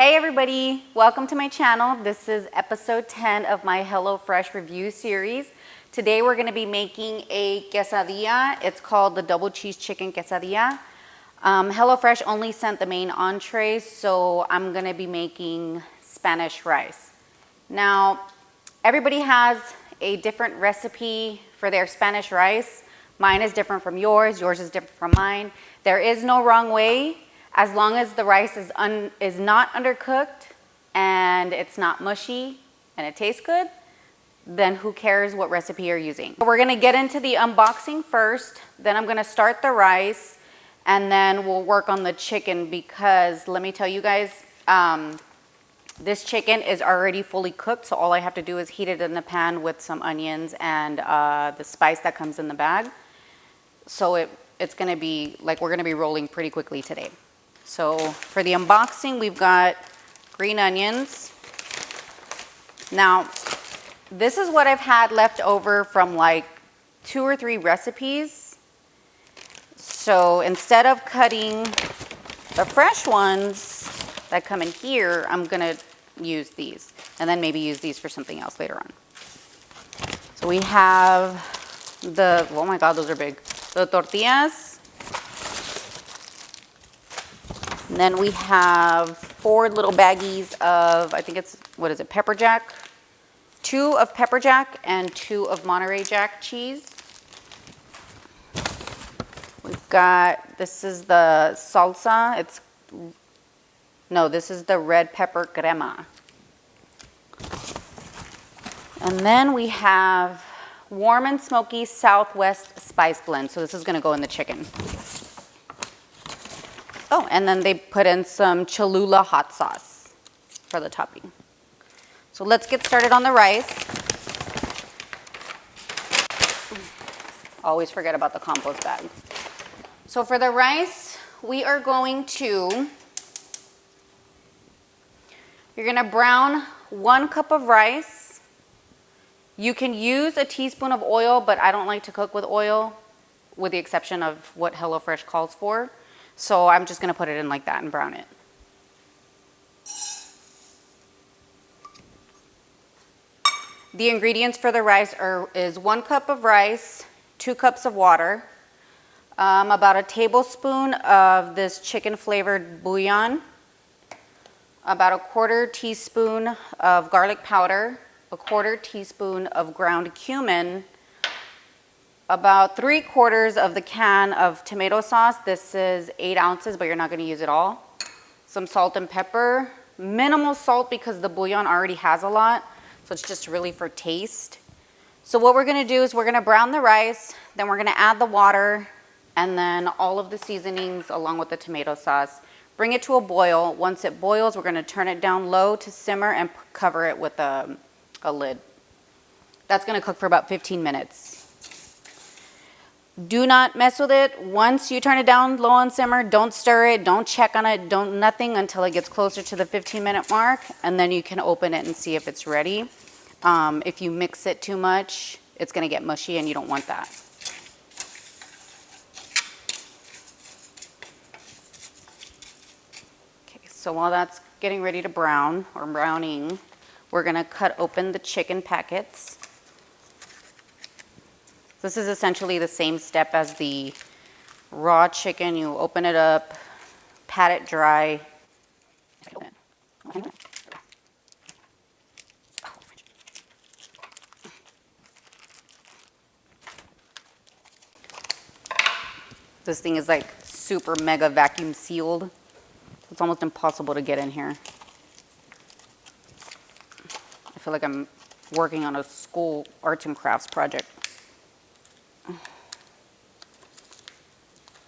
Hey everybody, welcome to my channel. This is episode 10 of my HelloFresh review series. Today we're going to be making a quesadilla. It's called the double cheese chicken quesadilla. HelloFresh only sent the main entrees, so I'm going to be making Spanish rice. Now, everybody has a different recipe for their Spanish rice. Mine is different from yours is different from mine. There is no wrong way. As long as the rice is not undercooked and it's not mushy and it tastes good, then who cares what recipe you're using. So we're gonna get into the unboxing first, then I'm gonna start the rice, and then we'll work on the chicken because let me tell you guys, this chicken is already fully cooked, so all I have to do is heat it in the pan with some onions and the spice that comes in the bag. So it's gonna be, like, we're gonna be rolling pretty quickly today. So for the unboxing, we've got green onions. Now, this is what I've had left over from like 2 or 3 recipes. So instead of cutting the fresh ones that come in here, I'm gonna use these and then maybe use these for something else later on. So we have the, oh my God, those are big. The tortillas. And then we have 4 little baggies of, I think it's, what is it, pepper jack? 2 of pepper jack and 2 of Monterey Jack cheese. We've got, this is the salsa. This is the red pepper crema. And then we have warm and smoky Southwest spice blend. So this is gonna go in the chicken. Oh, and then they put in some Cholula hot sauce for the topping. So let's get started on the rice. Always forget about the compost bag. So for the rice, we are going to, you're gonna brown 1 cup of rice. You can use a teaspoon of oil, but I don't like to cook with oil, with the exception of what HelloFresh calls for. So I'm just gonna put it in like that and brown it. The ingredients for the rice is 1 cup of rice, 2 cups of water, about a tablespoon of this chicken flavored bouillon, about a 1/4 teaspoon of garlic powder, a 1/4 teaspoon of ground cumin, about 3/4 of the can of tomato sauce. This is 8 ounces, but you're not gonna use it all. Some salt and pepper, minimal salt because the bouillon already has a lot, so it's just really for taste. So what we're gonna do is we're gonna brown the rice, then we're gonna add the water, and then all of the seasonings along with the tomato sauce. Bring it to a boil. Once it boils, we're gonna turn it down low to simmer and cover it with a lid. That's gonna cook for about 15 minutes. Do not mess with it. Once you turn it down low on simmer, don't stir it, don't check on it, don't nothing until it gets closer to the 15-minute mark, and then you can open it and see if it's ready. If you mix it too much, it's gonna get mushy and you don't want that. Okay, so while that's getting ready to brown, or browning, we're gonna cut open the chicken packets. This is essentially the same step as the raw chicken. You open it up, pat it dry. This thing is like super mega vacuum sealed. It's almost impossible to get in here. I feel like I'm working on a school arts and crafts project.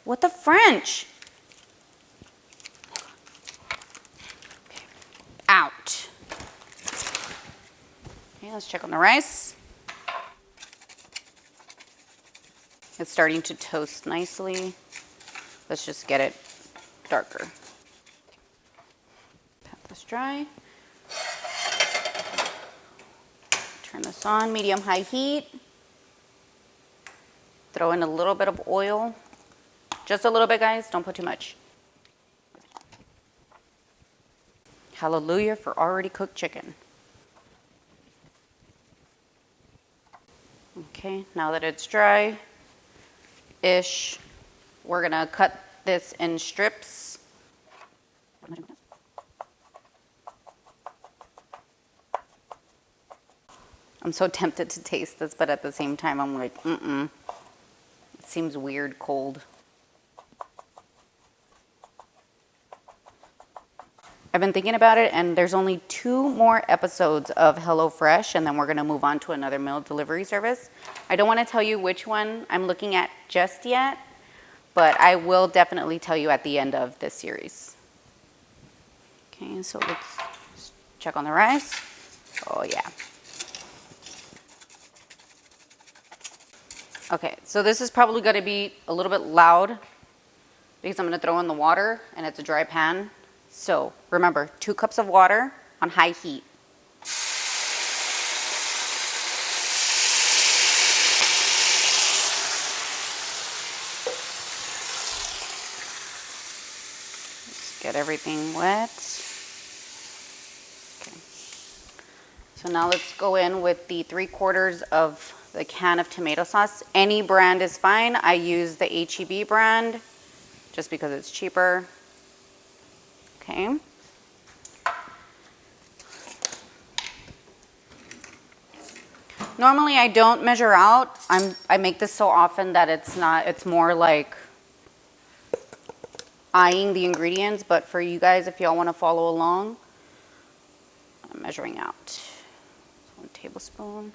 What the French? Okay. Out. Okay, let's check on the rice. It's starting to toast nicely. Let's just get it darker. Pat this dry. Turn this on, medium-high heat. Throw in a little bit of oil. Just a little bit, guys. Don't put too much. Hallelujah for already cooked chicken. Okay, now that it's dry-ish, we're gonna cut this in strips. I'm so tempted to taste this, but at the same time, I'm like, it seems weird cold. I've been thinking about it, and there's only 2 more episodes of HelloFresh, and then we're going to move on to another meal delivery service. I don't want to tell you which one I'm looking at just yet, but I will definitely tell you at the end of this series. Okay, so let's check on the rice. Oh, yeah. Okay, so this is probably going to be a little bit loud because I'm going to throw in the water, and it's a dry pan. So remember, 2 cups of water on high heat. Let's get everything wet. Okay. So now let's go in with the 3/4 of the can of tomato sauce. Any brand is fine. I use the H-E-B brand just because it's cheaper. Okay. Normally I don't measure out. I make this so often that it's more like eyeing the ingredients, but for you guys, if y'all want to follow along, I'm measuring out. 1 tablespoon.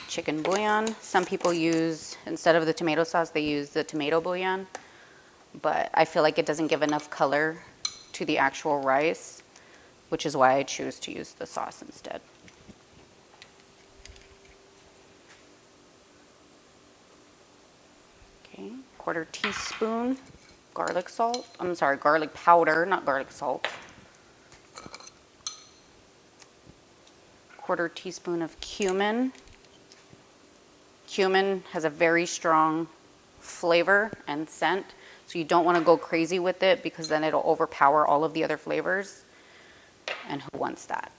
Chicken bouillon. Some people use, instead of the tomato sauce, they use the tomato bouillon, but I feel like it doesn't give enough color to the actual rice, which is why I choose to use the sauce instead. Okay, 1/4 teaspoon garlic salt. I'm sorry, garlic powder, not garlic salt. 1/4 teaspoon of cumin. Cumin has a very strong flavor and scent, so you don't want to go crazy with it because then it'll overpower all of the other flavors, and who wants that?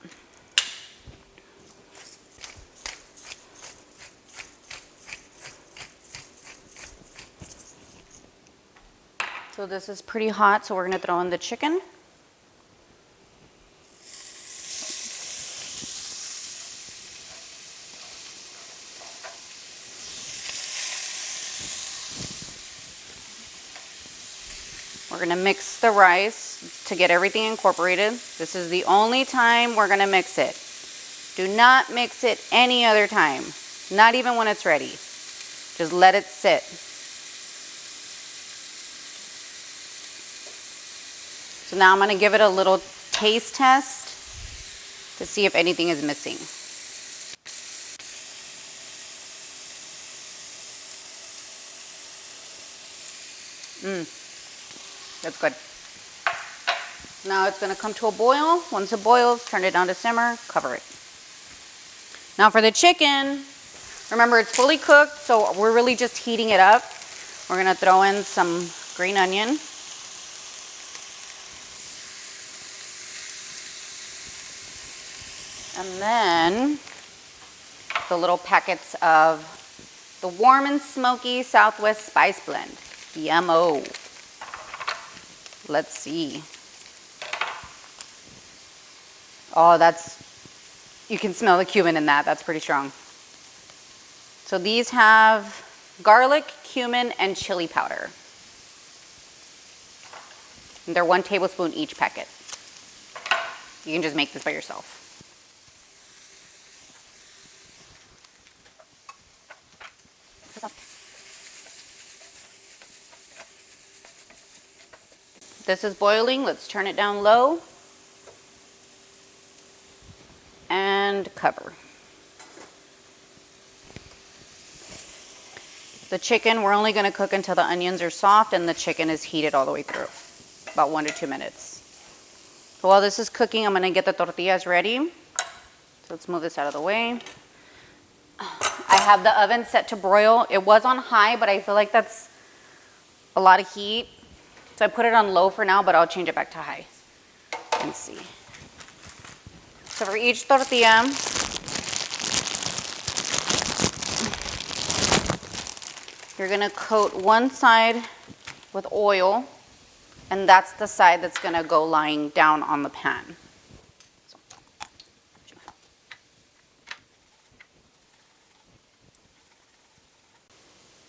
So this is pretty hot, so we're going to throw in the chicken. We're going to mix the rice to get everything incorporated. This is the only time we're going to mix it. Do not mix it any other time, not even when it's ready. Just let it sit. So now I'm going to give it a little taste test to see if anything is missing. That's good. Now it's going to come to a boil. Once it boils, turn it down to simmer, cover it. Now for the chicken, remember it's fully cooked, so we're really just heating it up. We're going to throw in some green onion. And then the little packets of the Warm and Smoky Southwest Spice Blend. Yummo. Let's see. Oh, you can smell the cumin in that. That's pretty strong. So these have garlic, cumin, and chili powder. And they're 1 tablespoon each packet. You can just make this by yourself. This is boiling. Let's turn it down low and cover. The chicken, we're only going to cook until the onions are soft and the chicken is heated all the way through, about 1 to 2 minutes. So while this is cooking, I'm going to get the tortillas ready. So let's move this out of the way. I have the oven set to broil. It was on high, but I feel like that's a lot of heat. So I put it on low for now, but I'll change it back to high. can see. So for each tortilla, you're gonna coat one side with oil, and that's the side that's gonna go lying down on the pan.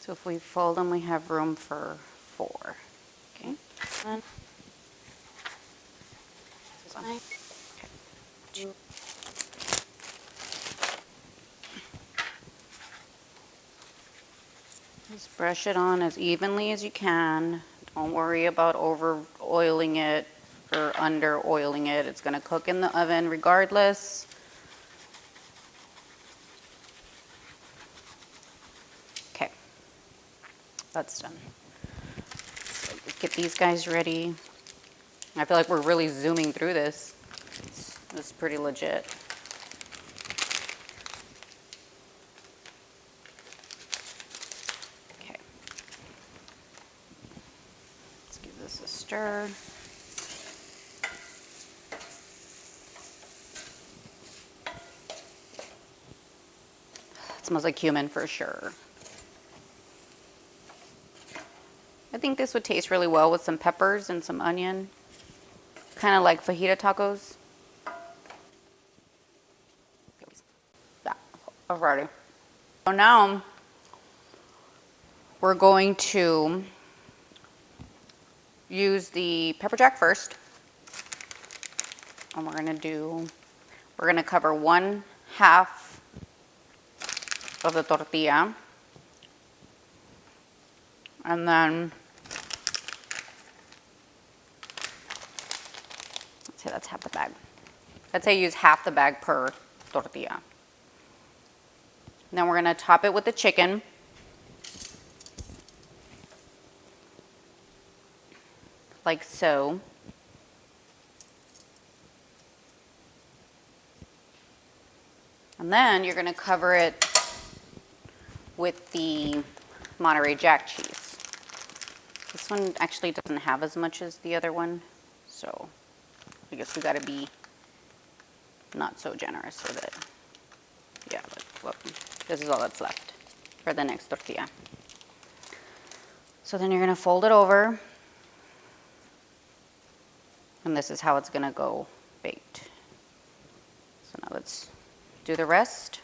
So if we fold them, we have room for 4. Okay. Just brush it on as evenly as you can. Don't worry about over oiling it or under oiling it. It's going to cook in the oven regardless. Okay, that's done. So get these guys ready. I feel like we're really zooming through this. It's pretty legit. Okay. Let's give this a stir. It smells like cumin for sure. I think this would taste really well with some peppers and some onion. Kind of like fajita tacos. Yeah, alrighty. So now we're going to use the pepper jack first. And we're gonna cover 1/2 of the tortilla. And then, let's say that's half the bag. I'd say use half the bag per tortilla. And then we're gonna top it with the chicken. Like so. And then you're gonna cover it with the Monterey Jack cheese. This one actually doesn't have as much as the other one, so I guess we gotta be not so generous with it. Yeah, but well, this is all that's left for the next tortilla. So then you're gonna fold it over, and this is how it's gonna go baked. So now let's do the rest.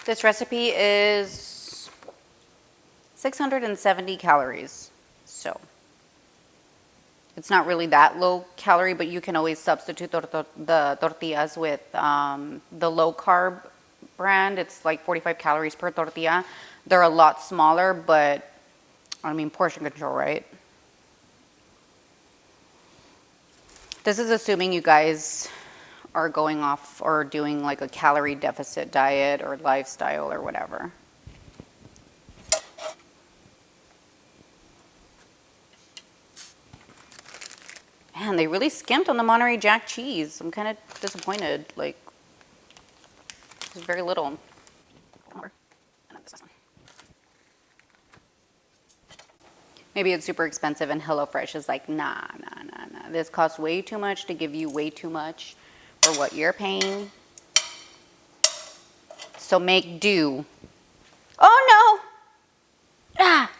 This recipe is 670 calories, so it's not really that low calorie, but you can always substitute the tortillas with the low carb brand. It's like 45 calories per tortilla. They're a lot smaller, but I mean, portion control, right? This is assuming you guys are going off or doing like a calorie deficit diet or lifestyle or whatever. Man, they really skimped on the Monterey Jack cheese. I'm kind of disappointed. Like, there's very little. Maybe it's super expensive and HelloFresh is like, nah. This costs way too much to give you way too much for what you're paying. So make do. Oh no! Ah!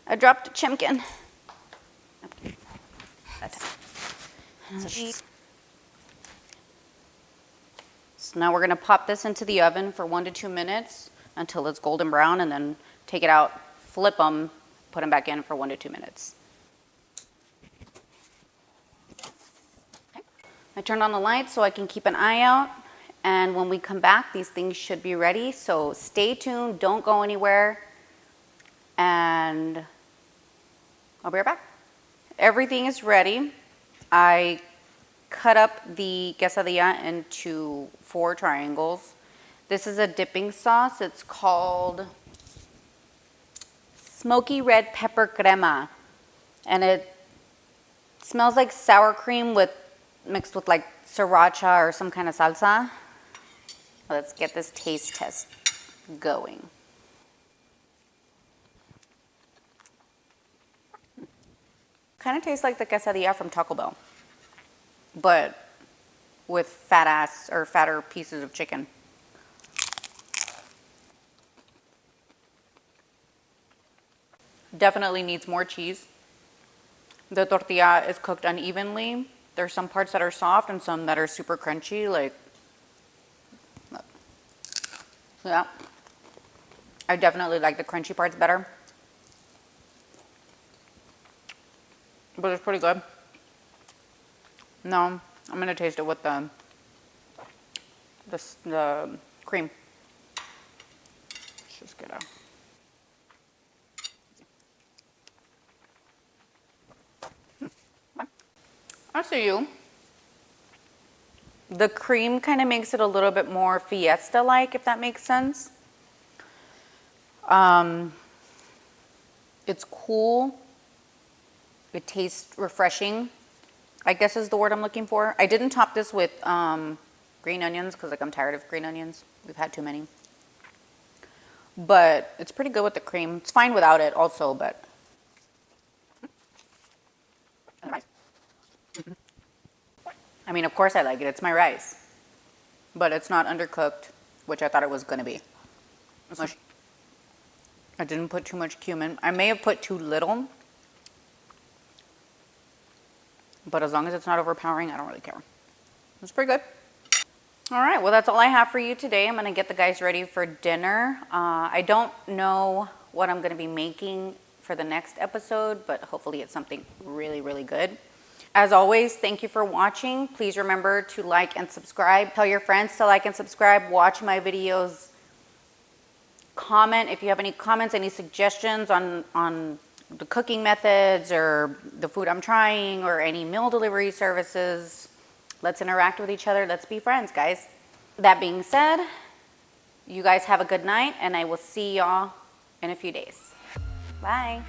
I dropped a chimkin. So now we're going to pop this into the oven for 1 to 2 minutes until it's golden brown, and then take it out, flip them, put them back in for 1 to 2 minutes. Okay. I turned on the light so I can keep an eye out, and when we come back, these things should be ready. So stay tuned, don't go anywhere, and I'll be right back. Everything is ready. I cut up the quesadilla into 4 triangles. This is a dipping sauce. It's called Smoky Red Pepper Crema, and it smells like sour cream mixed with like sriracha or some kind of salsa. Let's get this taste test going. Kind of tastes like the quesadilla from Taco Bell, but with fat ass or fatter pieces of chicken. Definitely needs more cheese. The tortilla is cooked unevenly. There's some parts that are soft and some that are super crunchy, like, yeah. I definitely like the crunchy parts better. But it's pretty good. No, I'm gonna taste it with the cream. Let's just get a. I see you. The cream kind of makes it a little bit more fiesta-like, if that makes sense. It's cool. It tastes refreshing, I guess is the word I'm looking for. I didn't top this with green onions because, like, I'm tired of green onions. We've had too many. But it's pretty good with the cream. It's fine without it also, but. I mean, of course I like it. It's my rice. But it's not undercooked, which I thought it was going to be. I didn't put too much cumin. I may have put too little. But as long as it's not overpowering, I don't really care. It's pretty good. All right, well, that's all I have for you today. I'm going to get the guys ready for dinner. I don't know what I'm going to be making for the next episode, but hopefully it's something really, really good. As always, thank you for watching. Please remember to like and subscribe. Tell your friends to like and subscribe. Watch my videos. Comment if you have any comments, any suggestions on the cooking methods or the food I'm trying or any meal delivery services. Let's interact with each other. Let's be friends, guys. That being said, you guys have a good night, and I will see y'all in a few days. Bye.